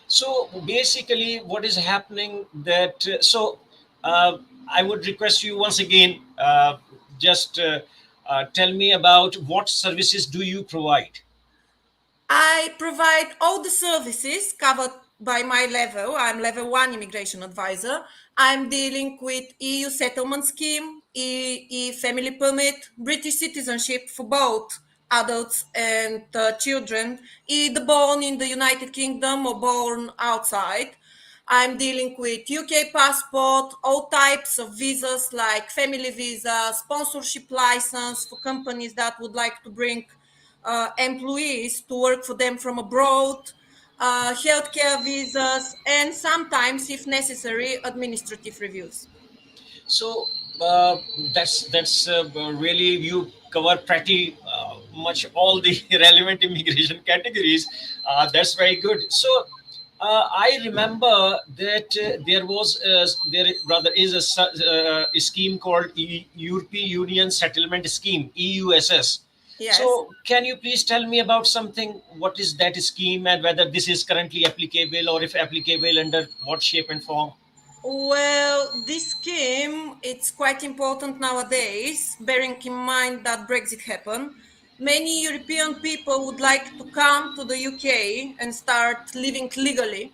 So basically, what is happening that uh, I would request you once again, just tell me about what services do you provide. I provide all the services covered by my level. I'm level one immigration advisor. I'm dealing with EU settlement scheme, family permit, British citizenship for both adults and children, either born in the United Kingdom or born outside. I'm dealing with UK passport, all types of visas like family visa, sponsorship license for companies that would like to bring employees to work for them from abroad, healthcare visas, and sometimes, if necessary, administrative reviews. So uh, that's really you cover pretty much all the relevant immigration categories. That's very good. So I remember that there rather is a scheme called European Union Settlement Scheme (EUSS). Yes. So can you please tell me about something? What is that scheme and whether this is currently applicable, or if applicable, under what shape and form? Well, this scheme, it's quite important nowadays, bearing in mind that Brexit happened. Many European people would like to come to the UK and start living legally.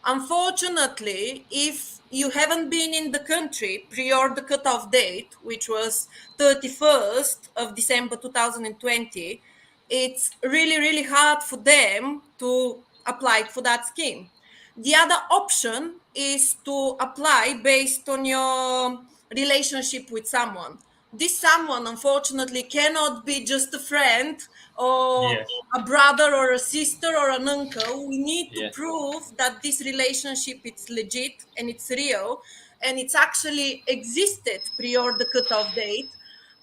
Unfortunately, if you haven't been in the country prior the cutoff date, which was 31st of December 2020, it's really, really hard for them to apply for that scheme. The other option is to apply based on your relationship with someone. This someone, unfortunately, cannot be just a friend or Yes. a brother or a sister or an uncle. We need to Yeah. prove that this relationship is legit and it's real and it's actually existed prior the cutoff date.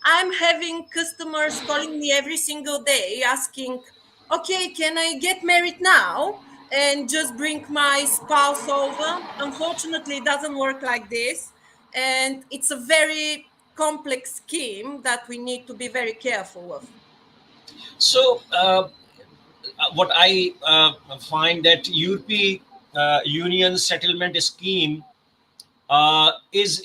I'm having customers calling me every single day asking, okay, can I get married now and just bring my spouse over? Unfortunately, it doesn't work like this. And it's a very complex scheme that we need to be very careful of. So, what I find that European Union settlement scheme is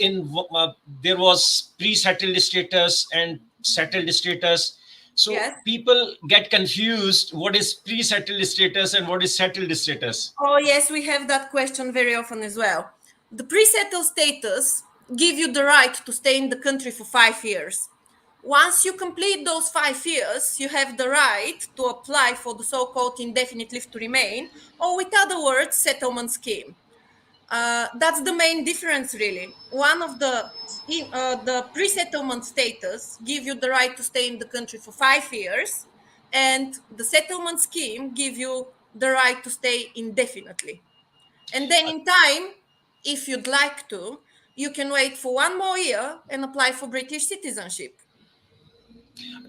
there was pre-settled status and settled status. So Yes. people get confused. What is pre-settled status and what is settled status? Oh, yes, we have that question very often as well. The pre-settled status give you the right to stay in the country for 5 years. Once you complete those 5 years, you have the right to apply for the so-called indefinite leave to remain, or with other words, settlement scheme. That's the main difference, really. One of the pre-settlement status give you the right to stay in the country for 5 years, and the settlement scheme give you the right to stay indefinitely. And then, in time, if you'd like to, you can wait for 1 more year and apply for British citizenship.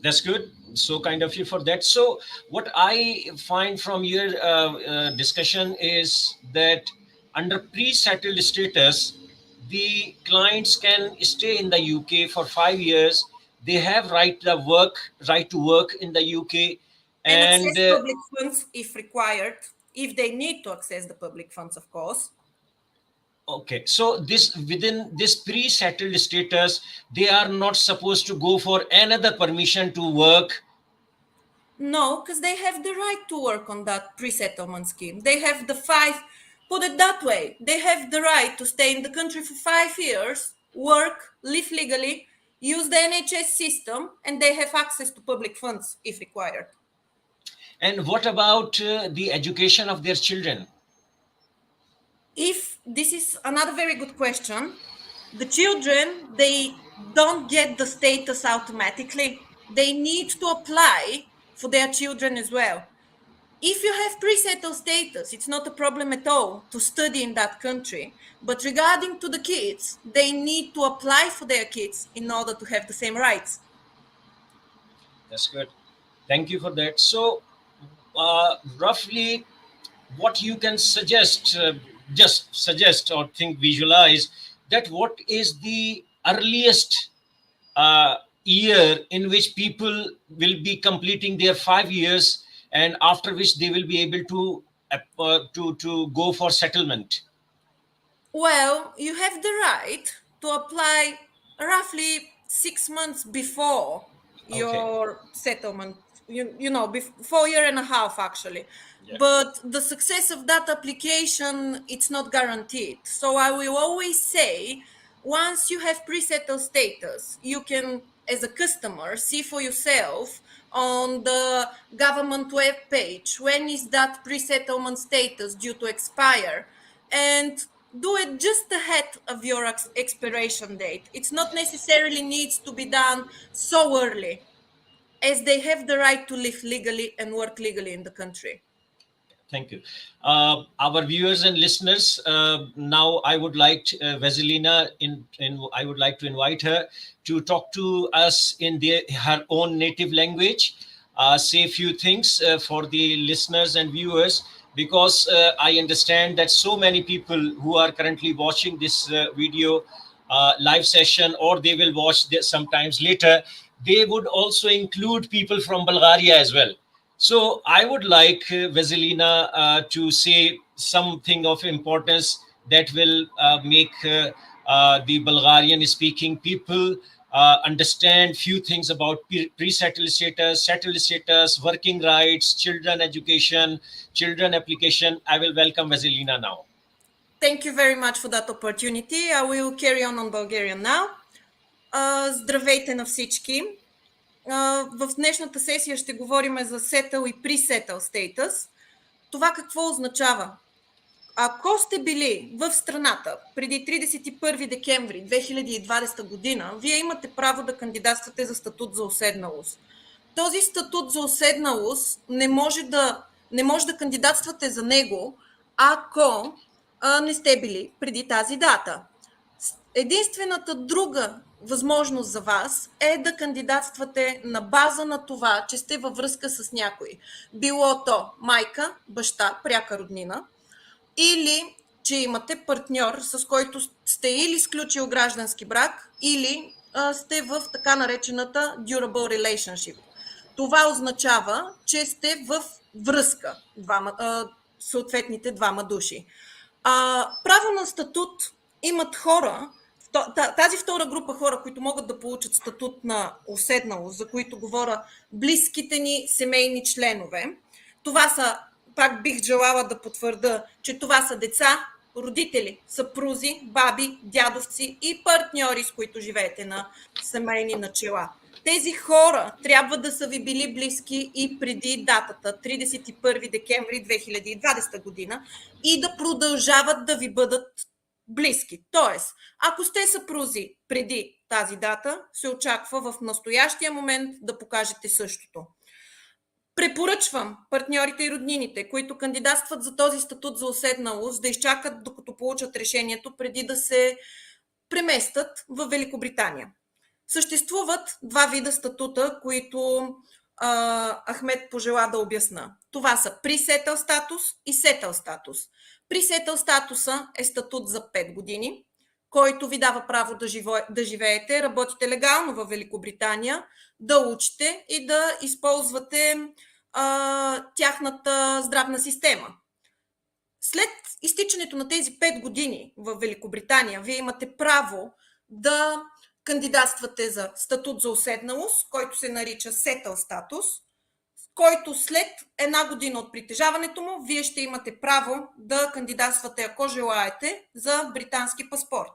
That's good. So kind of you for that. So what I find from your discussion is that under pre-settled status, the clients can stay in the UK for 5 years. They have right to work in the UK, And and access public funds if required, if they need to access the public funds, of course. okay. So this within this pre-settled status, they are not supposed to go for another permission to work. No, because they have the right to work on that pre-settlement scheme. They have the five, put it that way, they have the right to stay in the country for 5 years, work, live legally, use the NHS system, and they have access to public funds if required. And what about the education of their children? If this is another very good question, the children, they don't get the status automatically. They need to apply for their children as well. If you have pre-settled status, it's not a problem at all to study in that country. But regarding to the kids, they need to apply for their kids in order to have the same rights. That's good. Thank you for that. So, roughly, what you can suggest, just suggest or think, visualize that what is the earliest uh, year in which people will be completing their 5 years, and after which they will be able to to go for settlement? Well, you have the right to apply roughly 6 months before Okay. your settlement, before year and a half actually. Yeah. But the success of that application, it's not guaranteed. So I will always say, once you have pre-settled status, you can, as a customer, see for yourself on the government web page when is that pre-settlement status due to expire, and do it just ahead of your expiration date. It's not necessarily needs to be done so early, as they have the right to live legally and work legally in the country. Thank you. Our viewers and listeners, now I would like Vasilena, I would like to invite her to talk to us in her own native language, say a few things for the listeners and viewers, because I understand that so many people who are currently watching this video live session, or they will watch this sometimes later, they would also include people from Bulgaria as well. So I would like Vasilina to say something of importance that will make the Bulgarian speaking people understand few things about pre-settled status, settled status, working rights, children education, children application. I will welcome Vasilina now. Thank you very much for that opportunity. I will carry on Bulgarian now. Здравейте на всички! В днешната сесия ще говорим за settle и pre-settle status. Това какво означава? Ако сте били в страната преди 31 декември 2020 година, вие имате право да кандидатствате за статут за уседналост. Този статут за уседналост не може да кандидатствате за него, ако не сте били преди тази дата. Единствената друга възможност за вас е да кандидатствате на база на това, че сте във връзка с някой. Било то майка, баща, пряка роднина, или че имате партньор, с който сте или сключил граждански брак, или сте в така наречената durable relationship. Това означава, че сте в връзка, съответните двама души. Право на статут имат хора, тази втора група хора, които могат да получат статут на уседналост, за които говоря, близките ни семейни членове. Това са, пак бих желала да потвърда, че това са деца, родители, съпрузи, баби, дядовци и партньори, с които живеете на семейни начала. Тези хора трябва да са ви били близки и преди датата 31 декември 2020 година и да продължават да ви бъдат близки. Тоест, ако сте съпрузи преди тази дата, се очаква в настоящия момент да покажете същото. Препоръчвам партньорите и роднините, които кандидатстват за този статут за уседналост, да изчакат докато получат решението преди да се преместят в Великобритания. Съществуват два вида статута, които Ахмед пожела да обясна. Това са pre-settle статус и settle статус. Pre-settle статуса е статут за 5 години, който ви дава право да живеете, работите легално в Великобритания, да учите и да използвате тяхната здравна система. След изтичането на тези 5 години в Великобритания, вие имате право да кандидатствате за статут за уседналост, който се нарича settle статус, който след една година от притежаването му, вие ще имате право да кандидатствате, ако желаете, за британски паспорт.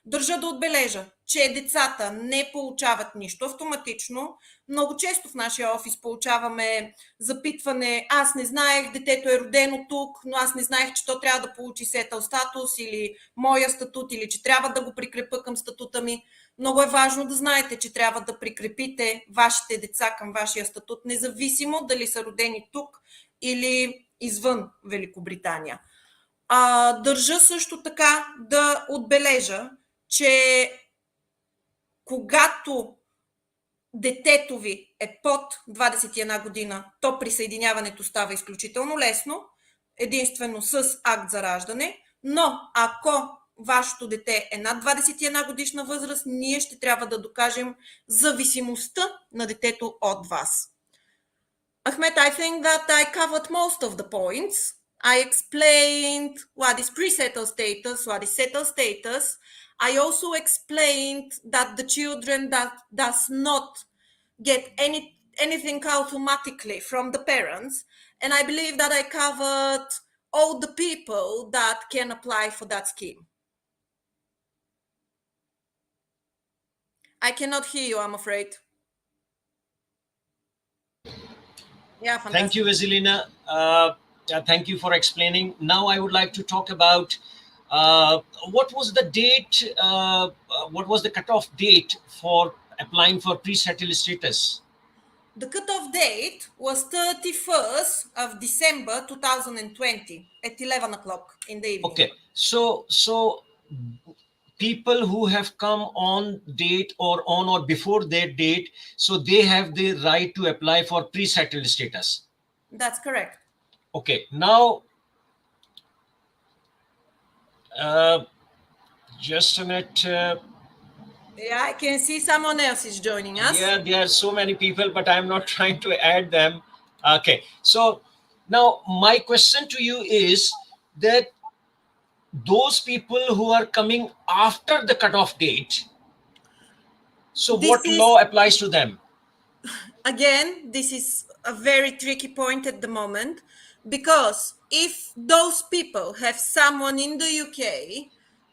Държа да отбележа, че децата не получават нищо автоматично. Много често в нашия офис получаваме запитване: аз не знаех, детето е родено тук, но аз не знаех, че то трябва да получи settle статус или моя статут, или че трябва да го прикрепя към статута ми. Много е важно да знаете, че трябва да прикрепите вашите деца към вашия статут, независимо дали са родени тук или извън Великобритания. Държа също така да отбележа, че когато детето ви е под 21 година, то присъединяването става изключително лесно, единствено с акт за раждане, но ако вашето дете е над 21 годишна възраст, ние ще трябва да докажем зависимостта на детето от вас. Ahmed, I think that I covered most of the points. I explained what is pre-settled status, what is settled status. I also explained that the children that does not get anything automatically from the parents, and I believe that I covered all the people that can apply for that scheme. I cannot hear you, I'm afraid. Yeah, Thank you, fantastic. Vasilena. Thank you for explaining. Now, I would like to talk about what was the date, what was the cutoff date for applying for pre-settled status? The cutoff date was 31st of December 2020 at 11 o'clock in the evening. Okay, so people who have come on date or on or before their date, so they have the right to apply for pre-settled status. That's correct. Okay, now uh, just a minute. Yeah, I can see someone else is joining us. Yeah, there are so many people, but I'm not trying to add them. Okay, so now my question to you is that those people who are coming after the cutoff date, so This what is law applies to them? Again, this is a very tricky point at the moment, because if those people have someone in the UK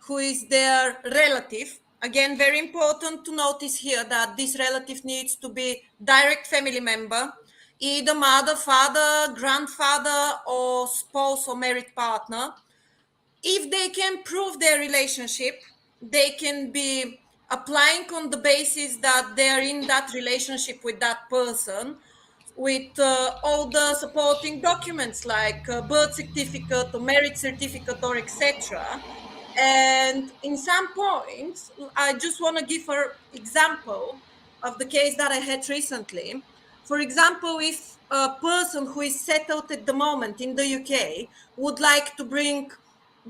who is their relative, again, very important to notice here that this relative needs to be direct family member, either mother, father, grandfather, or spouse or married partner. If they can prove their relationship, they can be applying on the basis that they are in that relationship with that person, with all the supporting documents like birth certificate or marriage certificate or etc. And in some points, I just want to give an example of the case that I had recently. For example, if a person who is settled at the moment in the UK would like to bring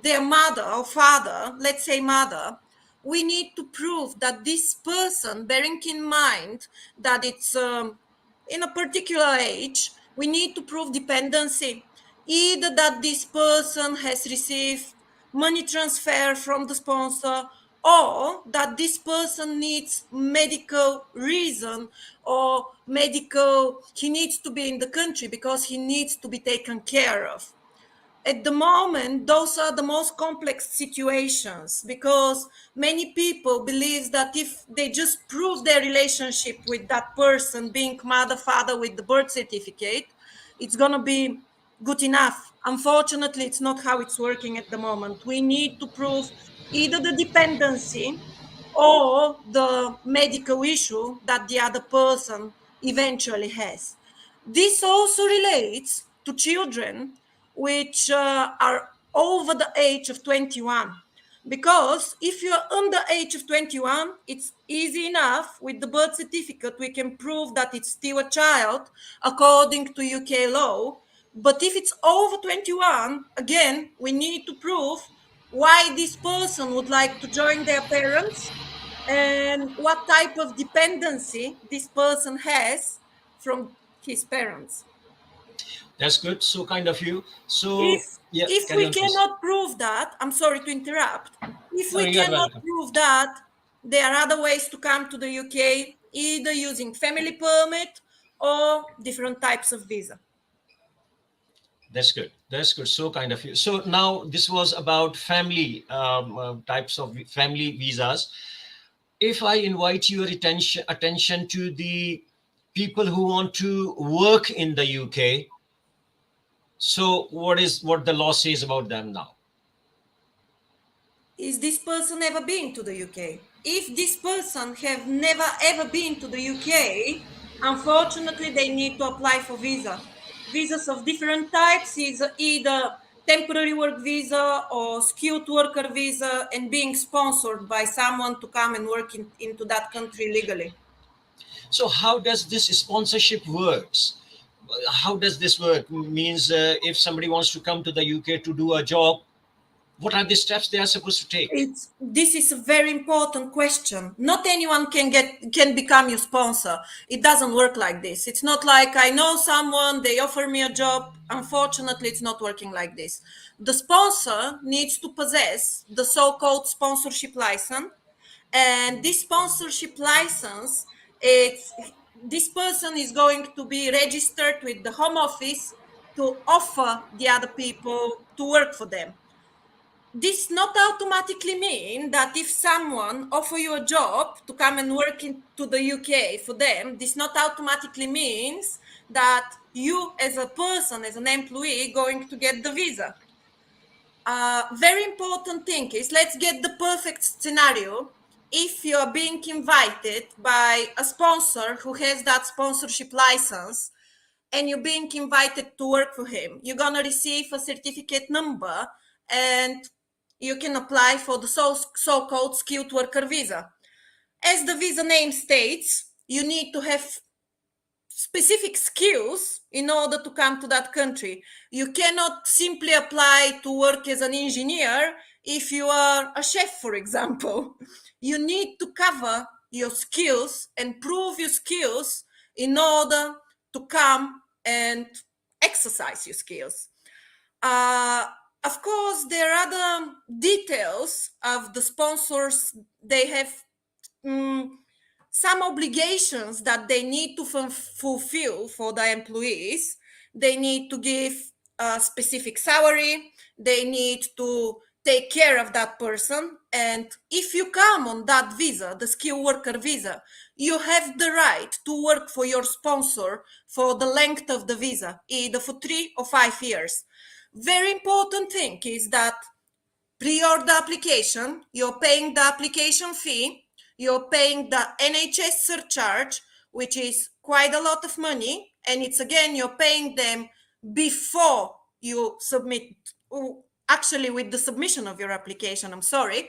their mother or father, let's say mother, we need to prove that this person, bearing in mind that it's in a particular age, we need to prove dependency. Either that this person has received money transfer from the sponsor, or that this person needs medical reason, or medical, he needs to be in the country because he needs to be taken care of. At the moment, those are the most complex situations, because many people believe that if they just prove their relationship with that person, being mother, father, with the birth certificate, it's going to be good enough. Unfortunately, it's not how it's working at the moment. We need to prove either the dependency or the medical issue that the other person eventually has. This also relates to children which are over the age of 21. Because if you're under age of 21, it's easy enough. With the birth certificate, we can prove that it's still a child according to UK law. But if it's over 21, again, we need to prove why this person would like to join their parents and what type of dependency this person has from his parents. That's good. So kind of you. if So yeah, if carry we on, please. cannot prove that, I'm sorry to interrupt, if No, we you are cannot welcome. prove that, there are other ways to come to the UK, either using family permit or different types of visa. That's good. That's good. So kind of you. So now this was about family types of family visas. If I invite your attention to the people who want to work in the UK, so what the law says about them now? Is this person ever been to the UK? If this person have never ever been to the UK, unfortunately they need to apply for visa. Visas of different types is either temporary work visa or skilled worker visa, and being sponsored by someone to come and work into that country legally. So how does this sponsorship works? How does this work? Means if somebody wants to come to the UK to do a job, What are the steps they are supposed to take? This is a very important question. Not anyone can become your sponsor. It doesn't work like this. It's not like I know someone, they offer me a job. Unfortunately, it's not working like this. The sponsor needs to possess the so-called sponsorship license, and this sponsorship license, it's this person is going to be registered with the home office to offer the other people to work for them. This not automatically mean that if someone offer you a job to come and work into the UK for them, this not automatically means that you as a person, as an employee, going to get the visa. Very important thing is, let's get the perfect scenario. If you're being invited by a sponsor who has that sponsorship license and you're being invited to work for him, you're going to receive a certificate number and you can apply for the so-called skilled worker visa. As the visa name states, you need to have specific skills in order to come to that country. You cannot simply apply to work as an engineer if you are a chef, for example. You need to cover your skills and prove your skills in order to come and exercise your skills. Uh, of course, there are other details of the sponsors. They have some obligations that they need to fulfill for the employees. They need to give a specific salary. They need to take care of that person. And if you come on that visa, the skilled worker visa, you have the right to work for your sponsor for the length of the visa, either for 3 or 5 years. Very important thing is that pre-order application, you're paying the application fee, you're paying the NHS surcharge, which is quite a lot of money, and it's again, you're paying them before you submit, actually with the submission of your application, I'm sorry.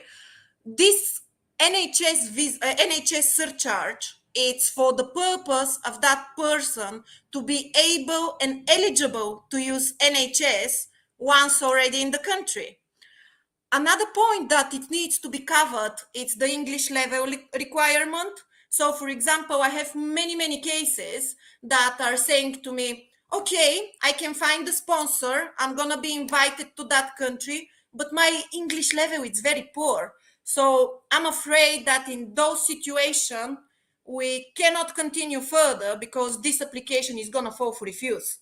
This NHS surcharge, it's for the purpose of that person to be able and eligible to use NHS once already in the country. Another point that it needs to be covered, it's the English level requirement. So, for example, I have many cases that are saying to me, okay, I can find a sponsor, I'm going to be invited to that country, but my English level is very poor. So I'm afraid that in those situations, we cannot continue further because this application is going to fall for refuse.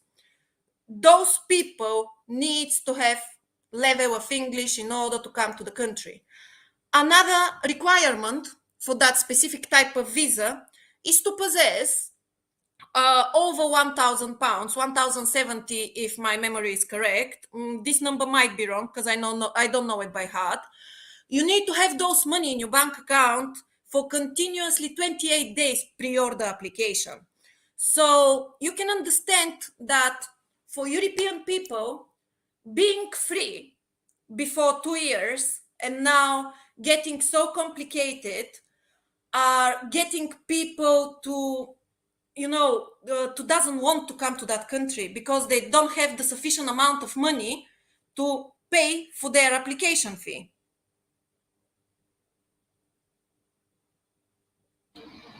Those people needs to have level of English in order to come to the country. Another requirement for that specific type of visa is to possess over £1,000, 1,070 if my memory is correct. This number might be wrong because I don't know it by heart. You need to have those money in your bank account for continuously 28 days pre-order application. So you can understand that for European people, being free before 2 years and now getting so complicated are getting people to to doesn't want to come to that country because they don't have the sufficient amount of money to pay for their application fee.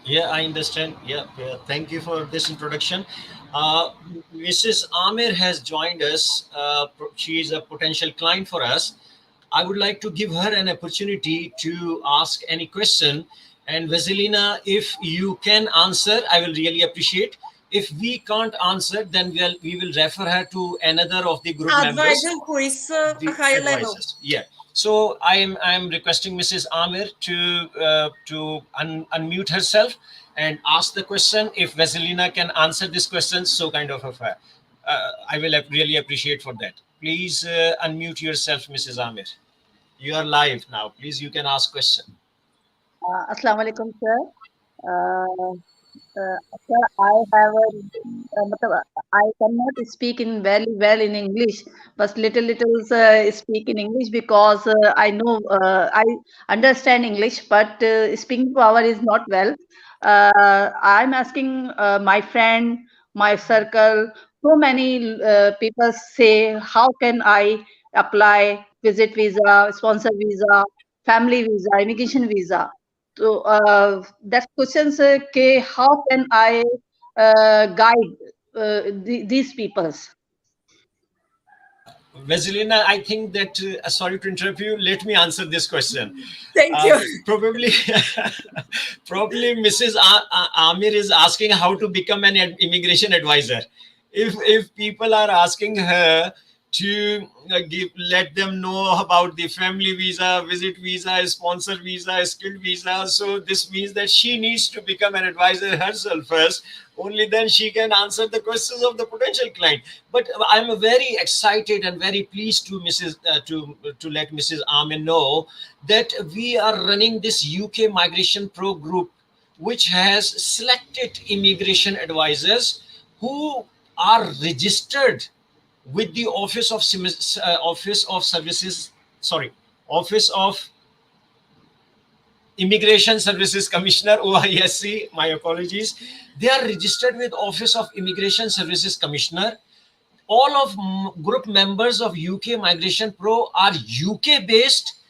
Yeah, I understand. Yeah, yeah. Thank you for this introduction. Uh, Mrs. Amir has joined us. She is a potential client for us. I would like to give her an opportunity to ask any question. And Vasilina, if you can answer, I will really appreciate. If we can't answer, then we will refer her to another of the group members, Advisor who is a the higher level. advisors. Yeah. So I'm requesting Mrs. Amir to unmute herself and ask the question. If Vasilina can answer this question, so kind of affair. I will really appreciate for that. Please unmute yourself, Mrs. Amir. You are live now. Please, you can ask question. Assalamu alaikum, sir. Uh, Sir, I have a, I cannot speak in very well in English, but little speak in English because I know I understand English, but speaking power is not well. I'm asking my friend, my circle, so many people say, how can I apply visit visa, sponsor visa, family visa, immigration visa. So that questions how can I guide these peoples? Vasilena, I think that, sorry to interrupt you, let me answer this question. Thank you. Probably, probably Mrs. Amir is asking how to become an immigration advisor. If people are asking her to let them know about the family visa, visit visa, sponsor visa, skilled visa, so this means that she needs to become an advisor herself first. Only then she can answer the questions of the potential client. But I'm very excited and very pleased to let Mrs. Amin know that we are running this UK Migration Pro group, which has selected immigration advisors who are registered with the Office of Services, sorry, Office of Immigration Services Commissioner, OISC, my apologies. They are registered with Office of Immigration Services Commissioner. All of group members of UK Migration Pro are UK based.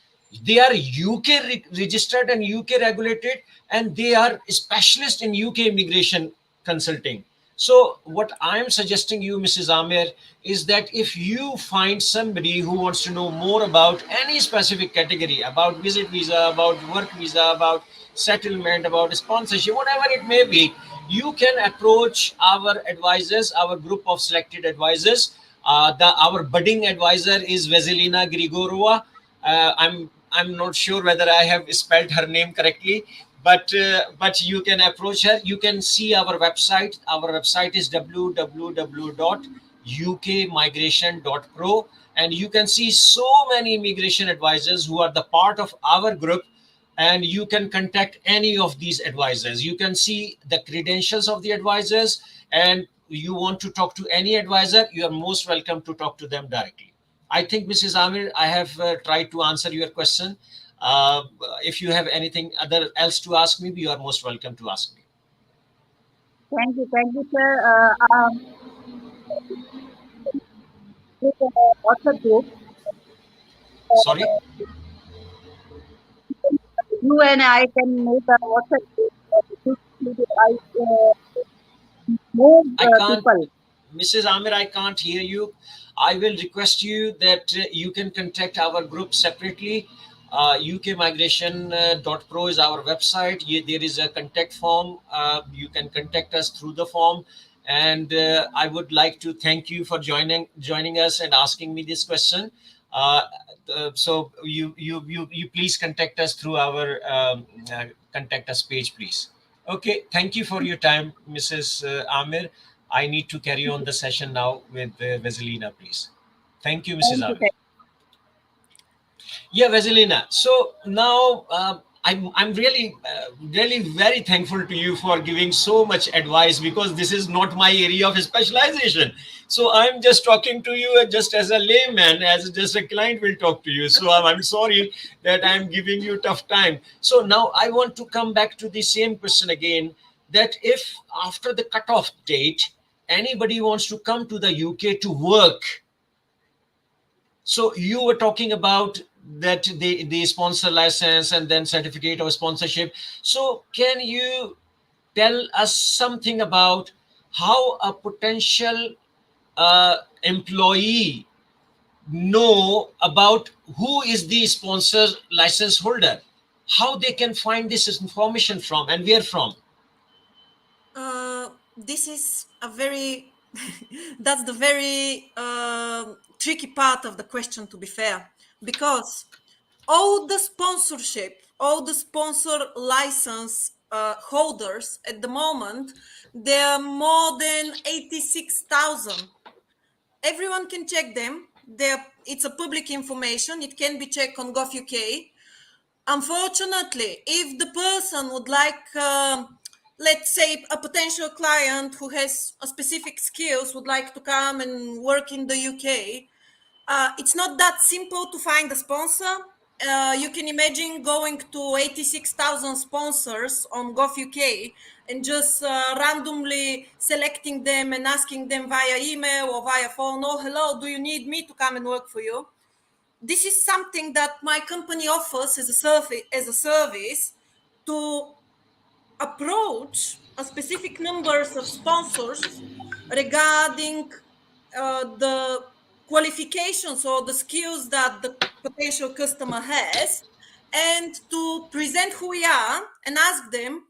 They are UK registered and UK regulated, and they are specialists in UK immigration consulting. So what I am suggesting you, Mrs. Amir, is that if you find somebody who wants to know more about any specific category, about visit visa, about work visa, about settlement, about sponsorship, whatever it may be, you can approach our advisors, our group of selected advisors. Our budding advisor is Vasilena Grigorova. I'm not sure whether I have spelled her name correctly, but you can approach her. You can see our website. Our website is www.ukmigration.pro, and you can see so many immigration advisors who are the part of our group, and you can contact any of these advisors. You can see the credentials of the advisors, and you want to talk to any advisor, you are most welcome to talk to them directly. I think, Mrs. Amir, I have tried to answer your question. uh, if you have anything other else to ask me, you are most welcome to ask me. Thank you, sir. With, WhatsApp group, Sorry, you and I can make a WhatsApp group. I move I can't, people. Mrs. Amir, I can't hear you. I will request you that you can contact our group separately. UKmigration.pro is our website. There is a contact form. You can contact us through the form. And I would like to thank you for joining us and asking me this question. Uh, so you please contact us through our contact us page, please. Okay, thank you for your time, Mrs. Amir. I need to carry on the session now with Vasilina, please. Thank you, Mrs. Thank you, Amir. thank Yeah, Vasilina. So now I'm really really very thankful to you for giving so much advice, because this is not my area of specialization. So I'm just talking to you just as a layman, as just a client will talk to you. So I'm sorry that I'm giving you tough time. So now I want to come back to the same question again, that if after the cutoff date anybody wants to come to the UK to work. So you were talking about that the sponsor license and then certificate of sponsorship. So can you tell us something about how a potential employee know about who is the sponsor license holder? How they can find this information from, and where from? This is a very that's the very tricky part of the question, to be fair, because all the sponsor license holders at the moment, there are more than 86,000. Everyone can check them. It's a public information. It can be checked on gov.uk. Unfortunately, if the person would like, let's say, a potential client who has a specific skills would like to come and work in the UK, it's not that simple to find a sponsor. You can imagine going to 86,000 sponsors on gov.uk and just randomly selecting them and asking them via email or via phone, oh, hello, do you need me to come and work for you? this is something that my company offers as a service to approach a specific numbers of sponsors regarding the qualifications or the skills that the potential customer has, and to present who we are and ask them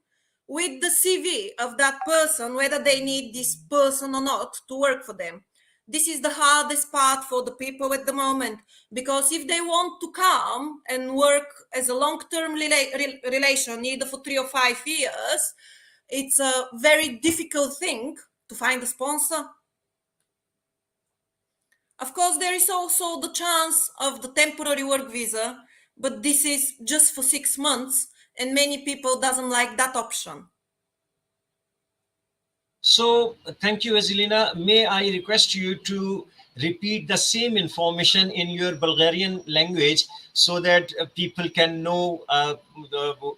with the CV of that person whether they need this person or not to work for them. This is the hardest part for the people at the moment, because if they want to come and work as a long-term relation, either for 3 or 5 years, it's a very difficult thing to find a sponsor. Of course, there is also the chance of the temporary work visa, but this is just for 6 months, and many people doesn't like that option. So, thank you, Vasilena. May I request you to repeat the same information in your Bulgarian language so that people can know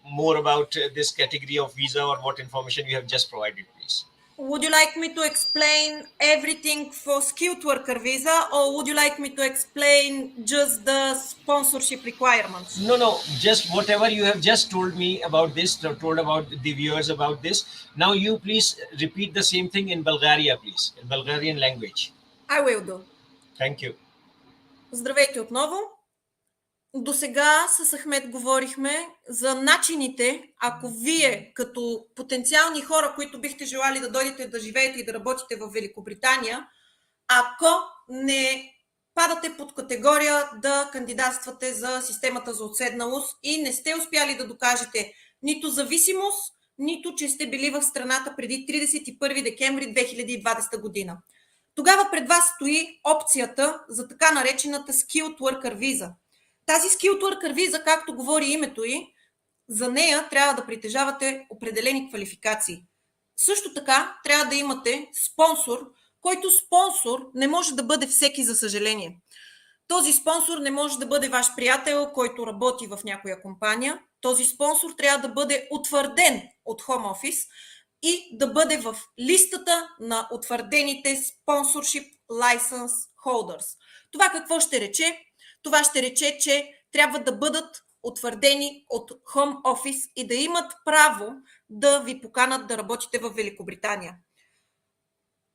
more about this category of visa or what information you have just provided, please? Would you like me to explain everything for skilled worker visa, or would you like me to explain just the sponsorship requirements? No, just whatever you have just told me about this, told about the viewers about this. Now you please repeat the same thing in Bulgaria, please, in Bulgarian language. I will do. Thank you. Здравейте отново. До сега с Ахмед говорихме за начините, ако вие като потенциални хора, които бихте желали да дойдете да живеете и да работите в Великобритания, ако не падате под категория да кандидатствате за системата за отседналост и не сте успяли да докажете нито зависимост, нито че сте били в страната преди 31 декември 2020 година. Тогава пред вас стои опцията за така наречената Skilled Worker Visa. Тази Skilled Worker Visa, както говори името ѝ, за нея трябва да притежавате определени квалификации. Също така трябва да имате спонсор, който спонсор не може да бъде всеки, за съжаление. Този спонсор не може да бъде ваш приятел, който работи в някоя компания. Този спонсор трябва да бъде утвърден от Home Office и да бъде в листата на утвърдените Sponsorship License Holders. Това какво ще рече? Това ще рече, че трябва да бъдат утвърдени от Home Office и да имат право да ви поканат да работите в Великобритания.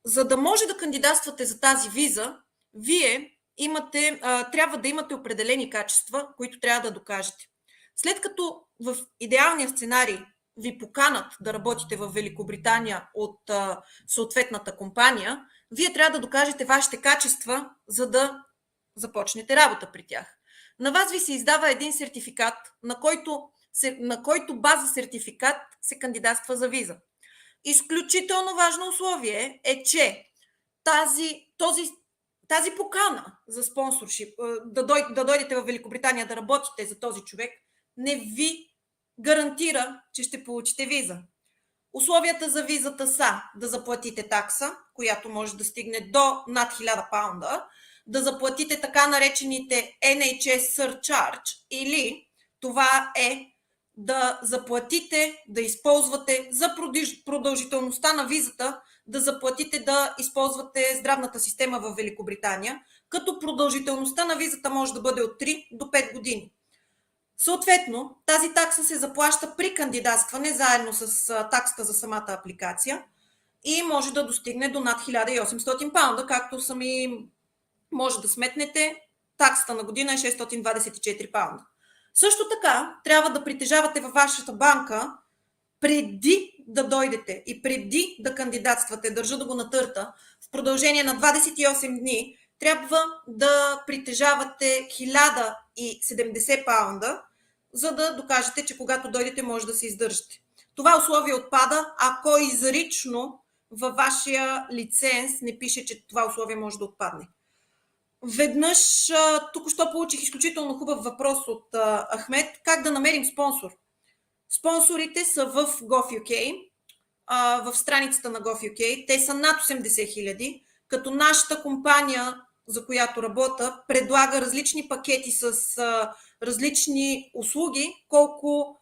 За да може да кандидатствате за тази виза, вие трябва да имате определени качества, които трябва да докажете. След като в идеалния сценарий ви поканат да работите в Великобритания от съответната компания, вие трябва да докажете вашите качества, за да започнете работа при тях. На вас ви се издава един сертификат, на който база сертификат се кандидатства за виза. Изключително важно условие е, че тази покана за спонсоршип, да дойдете в Великобритания да работите за този човек, не ви гарантира, че ще получите виза. Условията за визата са да заплатите такса, която може да стигне до над 1000 паунда, да заплатите така наречените NHS Surcharge, или това е да заплатите, да използвате за продължителността на визата, да заплатите да използвате здравната система в Великобритания, като продължителността на визата може да бъде от 3 до 5 години. Съответно, тази такса се заплаща при кандидатстване, заедно с таксата за самата апликация, и може да достигне до над 1800 паунда, както сами може да сметнете, таксата на година е 624 паунда. Също така, трябва да притежавате във вашата банка, преди да дойдете и преди да кандидатствате, държа да го натърта, в продължение на 28 дни, трябва да притежавате 1070 паунда, за да докажете, че когато дойдете може да се издържате. Това условие отпада, ако изрично във вашия лиценз не пише, че това условие може да отпадне. Веднъж, току-що получих изключително хубав въпрос от Ахмед. Как да намерим спонсор? Спонсорите са в gov.uk, в страницата на gov.uk. Те са над 80 000, като нашата компания, за която работя, предлага различни пакети с различни услуги. Колко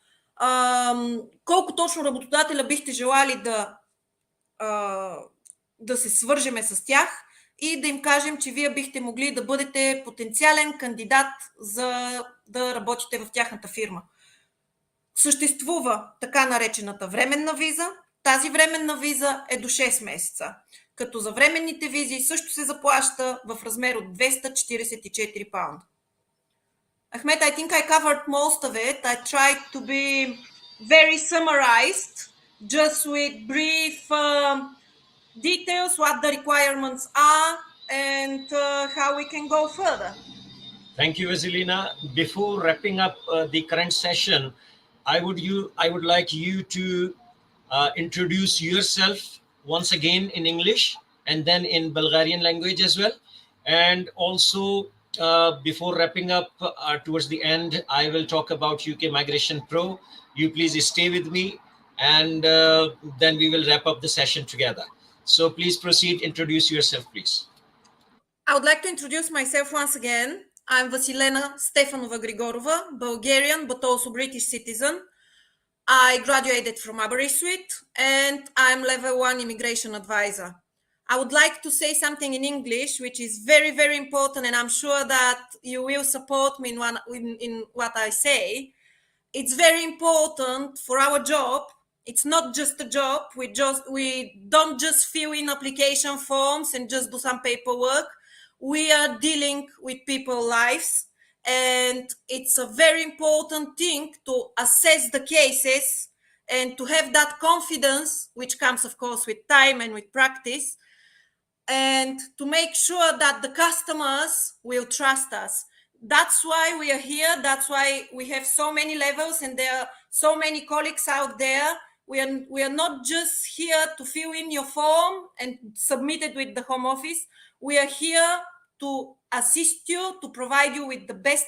точно работодателя бихте желали да се свържеме с тях, и да им кажем, че вие бихте могли да бъдете потенциален кандидат за да работите в тяхната фирма. Съществува така наречената временна виза. Тази временна виза е до 6 месеца, като за временните визи също се заплаща в размер от 244 паунда. Ahmed, I think I covered most of it. I tried to be very summarized, just with brief details, what the requirements are, and how we can go further. Thank you, Vasilena. Before wrapping up the current session, I would like you to introduce yourself once again in English and then in Bulgarian language as well. And also, before wrapping up towards the end, I will talk about UK Migration Pro. You please stay with me, and then we will wrap up the session together. So please proceed. Introduce yourself, please. I would like to introduce myself once again. I'm Vasilena Stefanova Grigorova, Bulgarian but also British citizen. I graduated from Aberystwyth and I'm level 1 immigration advisor. I would like to say something in English, which is very, very important, and I'm sure that you will support me in what I say. It's very important for our job. It's not just a job. We don't just fill in application forms and just do some paperwork. We are dealing with people's lives, and it's a very important thing to assess the cases and to have that confidence, which comes, of course, with time and with practice, and to make sure that the customers will trust us. That's why we are here. That's why we have so many levels, and there are so many colleagues out there. We are not just here to fill in your form and submit it with the Home Office. We are here to assist you, to provide you with the best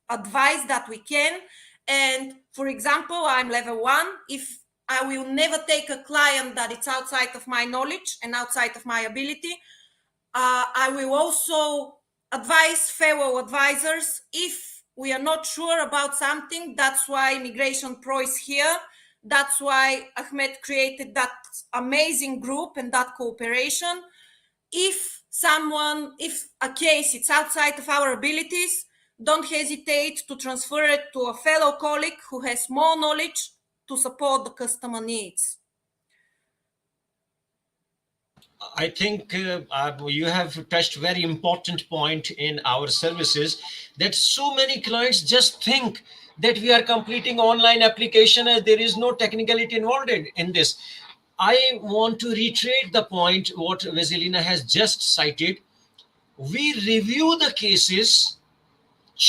advice that we can. And for example, I'm level 1. If I will never take a client that it's outside of my knowledge and outside of my ability, I will also advise fellow advisors if we are not sure about something. That's why Immigration Pro is here. That's why Ahmed created that amazing group and that cooperation. If a case is outside of our abilities, don't hesitate to transfer it to a fellow colleague who has more knowledge to support the customer needs. I think you have touched very important point in our services, that so many clients just think that we are completing online application and there is no technicality involved in this. I want to reiterate the point what Vasilena has just cited. We review the cases,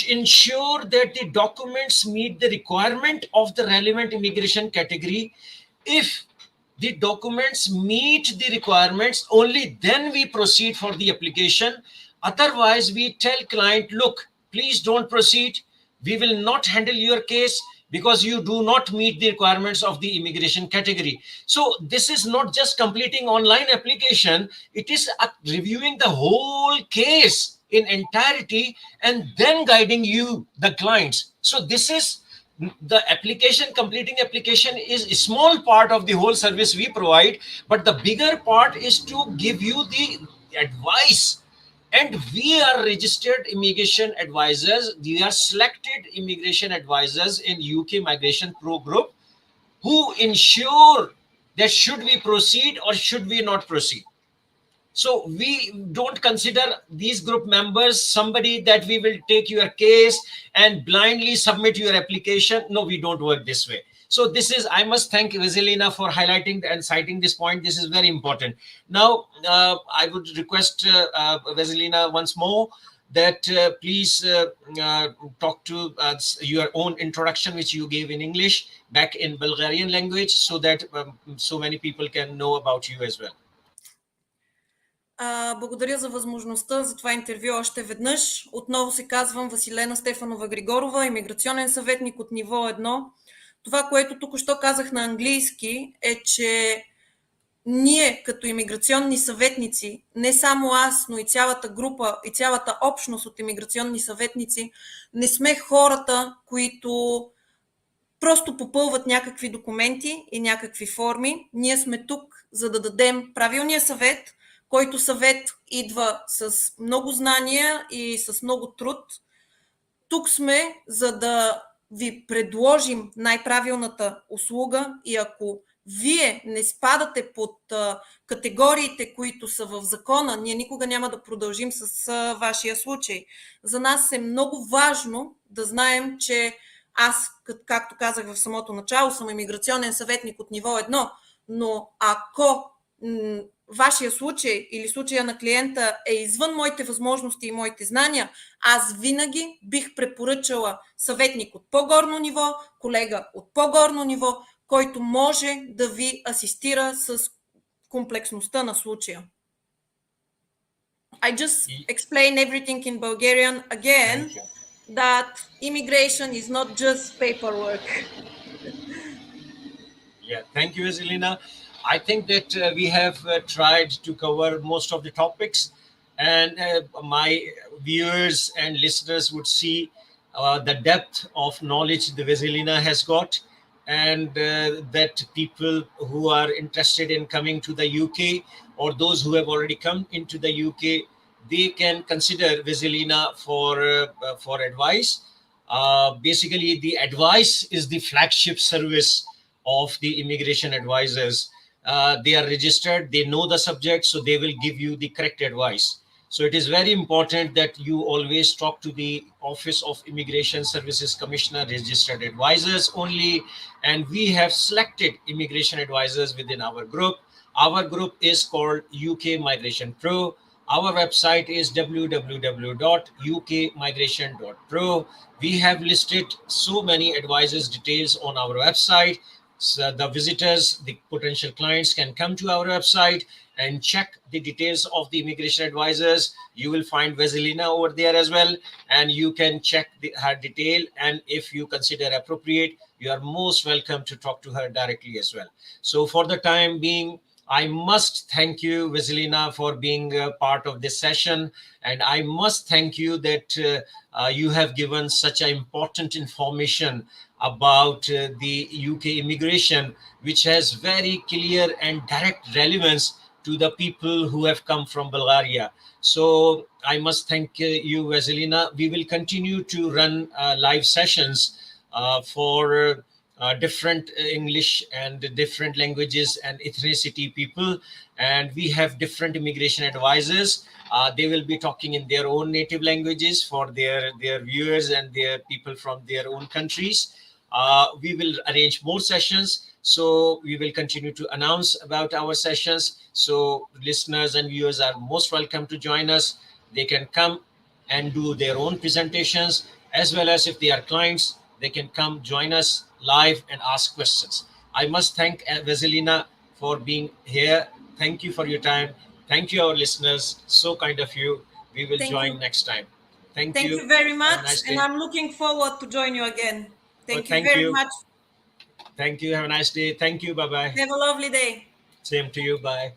ensure that the documents meet the requirement of the relevant immigration category. If the documents meet the requirements, only then we proceed for the application. Otherwise, we tell client, look, please don't proceed. We will not handle your case because you do not meet the requirements of the immigration category. So this is not just completing online application. It is reviewing the whole case in entirety and then guiding you, the clients. So this is the application, completing application is a small part of the whole service we provide, but the bigger part is to give you the advice. And we are registered immigration advisors. We are selected immigration advisors in UK Migration Pro Group who ensure that should we proceed or should we not proceed. So we don't consider these group members somebody that we will take your case and blindly submit your application. No, we don't work this way. So this is, I must thank Vasilena for highlighting and citing this point. This is very important. Now, I would request Vasilena once more that please talk to your own introduction, which you gave in English, back in Bulgarian language, so that so many people can know about you as well. Благодаря за възможността за това интервю още веднъж. Отново се казвам Василена Стефанова Григорова, имиграционен съветник от ниво 1. Това, което току-що казах на английски, е, че ние като имиграционни съветници, не само аз, но и цялата група и цялата общност от имиграционни съветници, не сме хората, които просто попълват някакви документи и някакви форми. Ние сме тук, за да дадем правилния съвет, който съвет идва с много знания и с много труд. Тук сме, за да ви предложим най-правилната услуга и ако вие не спадате под категориите, които са в закона, ние никога няма да продължим с вашия случай. За нас е много важно да знаем, че аз, както казах в самото начало, съм имиграционен съветник от ниво 1, но ако вашия случай или случая на клиента е извън моите възможности и моите знания, аз винаги бих препоръчала съветник от по-горно ниво, колега от по-горно ниво, който може да ви асистира с комплексността на случая. I just explain everything in Bulgarian again, that immigration is not just paperwork. Yeah, thank you, Vasilena. I think that we have tried to cover most of the topics, and my viewers and listeners would see the depth of knowledge the Vasilena has got, and that people who are interested in coming to the UK or those who have already come into the UK, they can consider Vasilena for advice. Basically, the advice is the flagship service of the immigration advisors. They are registered, they know the subject, so they will give you the correct advice. So it is very important that you always talk to the Office of Immigration Services Commissioner registered advisors only. And we have selected immigration advisors within our group. Our group is called UK Migration Pro. Our website is www.ukmigration.pro. We have listed so many advisors' details on our website. So the visitors, the potential clients can come to our website and check the details of the immigration advisors. You will find Vasilena over there as well, and you can check her detail. And if you consider appropriate, you are most welcome to talk to her directly as well. So for the time being, I must thank you, Vasilena, for being a part of this session. And I must thank you that you have given such important information about the UK immigration, which has very clear and direct relevance to the people who have come from Bulgaria. So I must thank you, Vasilena. We will continue to run live sessions for different English and different languages and ethnicity people. And we have different immigration advisors. They will be talking in their own native languages for their viewers and their people from their own countries. We will arrange more sessions. So we will continue to announce about our sessions. So listeners and viewers are most welcome to join us. They can come and do their own presentations, as well as if they are clients, they can come join us live and ask questions. I must thank Vasilena for being here. Thank you for your time. Thank you, our listeners. So kind of you. We will Thank join you. next time. Thank Thank you. you very Have a much, nice and day. I'm looking forward to join you again. Oh, Thank you thank very you. much. Thank you. Have a nice day. Thank you. Bye bye. Have a lovely day. Same to you. Bye.